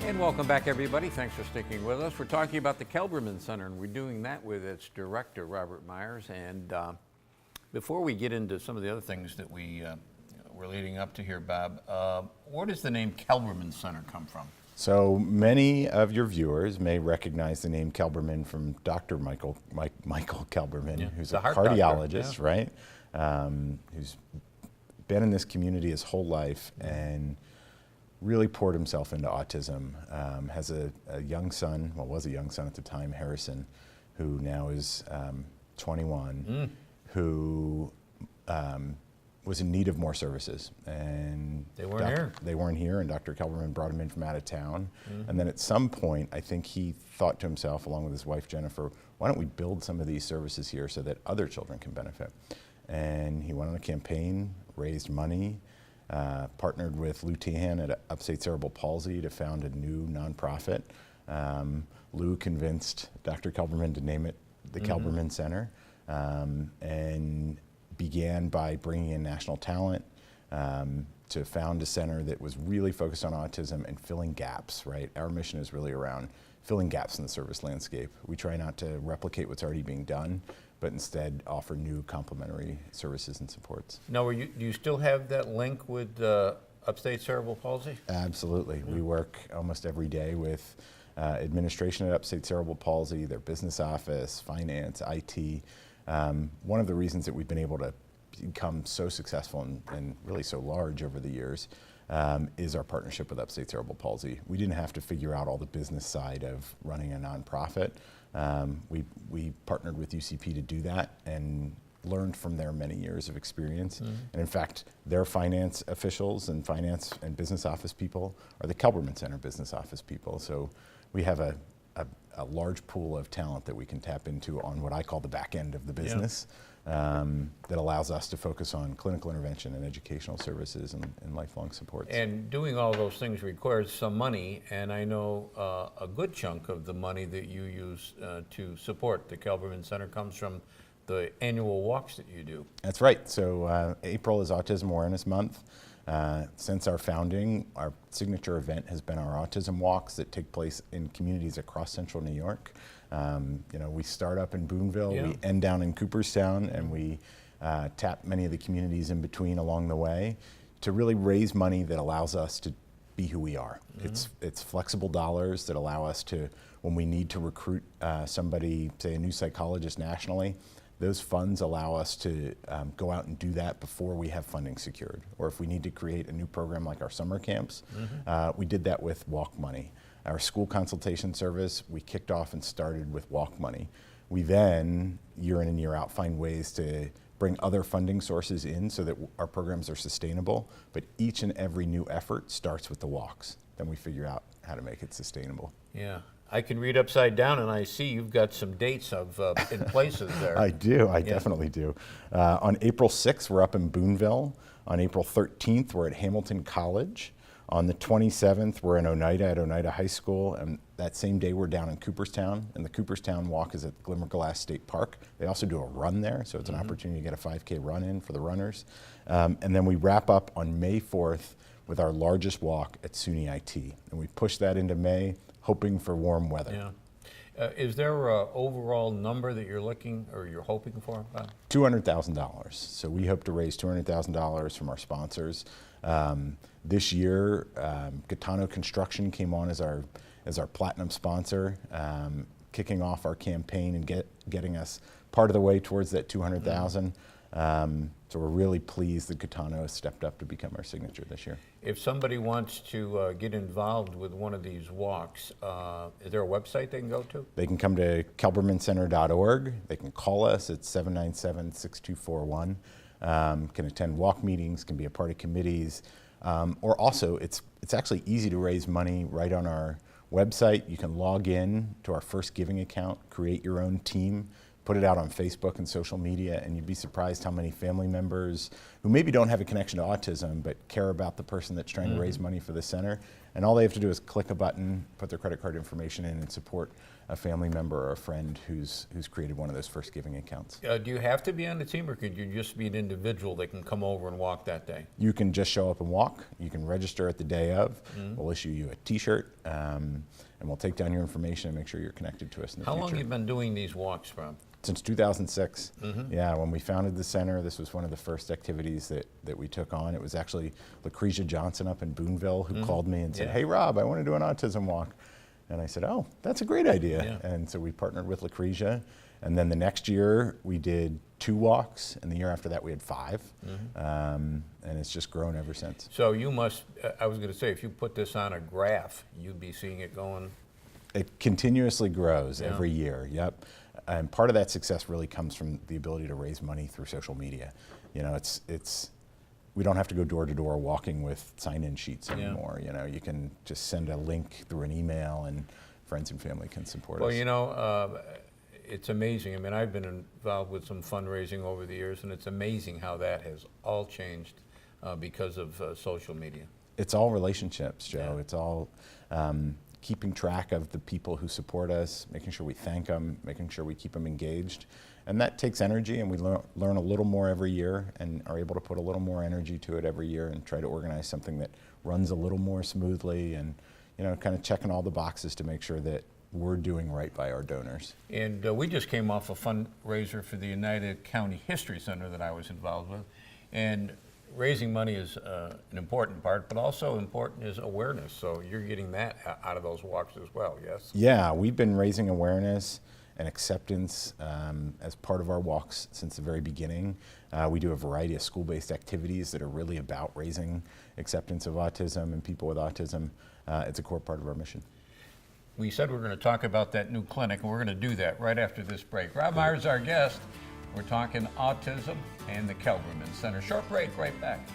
And welcome back, everybody. Thanks for sticking with us. We're talking about the Kelberman Center, and we're doing that with its director, Robert Myers. And before we get into some of the other things that we're leading up to here, Bob, where does the name Kelberman Center come from? So many of your viewers may recognize the name Kelberman from Dr. Michael Kelberman, who's a cardiologist, right? Who's been in this community his whole life and really poured himself into autism. Has a young son, well, was a young son at the time, Harrison, who now is 21, who was in need of more services. And they weren't here, and Dr. Kelberman brought him in from out of town. And then at some point, I think he thought to himself, along with his wife, Jennifer, why don't we build some of these services here so that other children can benefit? And he went on a campaign, raised money, partnered with Lou Tehan at Upstate Cerebral Palsy to found a new nonprofit. Lou convinced Dr. Kelberman to name it the Kelberman Center, and began by bringing in national talent to found a center that was really focused on autism and filling gaps, right? Our mission is really around filling gaps in the service landscape. We try not to replicate what's already being done, but instead offer new complementary services and supports. Now, do you still have that link with Upstate Cerebral Palsy? Absolutely. We work almost every day with administration at Upstate Cerebral Palsy, their business office, finance, IT. One of the reasons that we've been able to become so successful and really so large over the years is our partnership with Upstate Cerebral Palsy. We didn't have to figure out all the business side of running a nonprofit. We partnered with UCP to do that and learned from their many years of experience. And in fact, their finance officials and finance and business office people are the Kelberman Center business office people. So we have a large pool of talent that we can tap into on what I call the back end of the business, that allows us to focus on clinical intervention and educational services and lifelong supports. And doing all those things requires some money, and I know a good chunk of the money that you use to support the Kelberman Center comes from the annual walks that you do. That's right. So April is Autism Awareness Month. Since our founding, our signature event has been our autism walks that take place in communities across central New York. We start up in Boonville, we end down in Cooperstown, and we tap many of the communities in between along the way to really raise money that allows us to be who we are. It's flexible dollars that allow us to, when we need to recruit somebody, say a new psychologist nationally, those funds allow us to go out and do that before we have funding secured. Or if we need to create a new program like our summer camps, we did that with walk money. Our school consultation service, we kicked off and started with walk money. We then, year in and year out, find ways to bring other funding sources in so that our programs are sustainable, but each and every new effort starts with the walks. Then we figure out how to make it sustainable. Yeah. I can read upside down, and I see you've got some dates in places there. I do. I definitely do. On April 6th, we're up in Boonville. On April 13th, we're at Hamilton College. On the 27th, we're in Oneida at Oneida High School. And that same day, we're down in Cooperstown. And the Cooperstown walk is at Glimmerglass State Park. They also do a run there, so it's an opportunity to get a 5K run in for the runners. And then we wrap up on May 4th with our largest walk at SUNY IT. And we push that into May, hoping for warm weather. Yeah. Is there an overall number that you're looking or you're hoping for? $200,000. So we hope to raise $200,000 from our sponsors. This year, Gaetano Construction came on as our platinum sponsor, kicking off our campaign and getting us part of the way towards that $200,000. So we're really pleased that Gaetano has stepped up to become our signature this year. If somebody wants to get involved with one of these walks, is there a website they can go to? They can come to kelbermancenter.org. They can call us at 797-6241. Can attend walk meetings, can be a part of committees, or also it's actually easy to raise money right on our website. You can log in to our First Giving account, create your own team, put it out on Facebook and social media, and you'd be surprised how many family members who maybe don't have a connection to autism but care about the person that's trying to raise money for the center. And all they have to do is click a button, put their credit card information in, and support a family member or a friend who's created one of those first giving accounts. Do you have to be on the team, or could you just be an individual that can come over and walk that day? You can just show up and walk. You can register at the day of. We'll issue you a T-shirt, and we'll take down your information and make sure you're connected to us in the How future. long have you been doing these walks from? Since 2006. Yeah, when we founded the center, this was one of the first activities that we took on. It was actually Lucretia Johnson up in Boonville who called me and said, Yeah. "Hey Rob, I want to do an autism walk." And I said, "Oh, that's a great idea." Yeah. And so we partnered with Lucretia. And then the next year we did 2 walks, and the year after that we had 5. And it's just grown ever since. So you must, I was going to say, if you put this on a graph, you'd be seeing it going. It continuously grows Yeah. every year, yep. And part of that success really comes from the ability to raise money through social media. You know, we don't have to go door to door walking with sign-in sheets anymore. You know, you can just send a link through an email and friends and family can support Well, us. you know, it's amazing. I mean, I've been involved with some fundraising over the years, and it's amazing how that has all changed because of social media. It's all relationships, Joe. Yeah. It's all keeping track of the people who support us, making sure we thank them, making sure we keep them engaged. And that takes energy, and we learn a little more every year and are able to put a little more energy to it every year and try to organize something that runs a little more smoothly and, you know, kind of checking all the boxes to make sure that we're doing right by our donors. And we just came off a fundraiser for the United County History Center that I was involved with. And raising money is an important part, but also important is awareness. So you're getting that out of those walks as well, yes? Yeah, we've been raising awareness and acceptance as part of our walks since the very beginning. We do a variety of school-based activities that are really about raising acceptance of autism and people with autism. It's a core part of our mission. We said we were going to talk about that new clinic, and we're going to do that right after this break. Rob Myers is our guest. We're talking autism and the Kelberman Center. Short break, right back.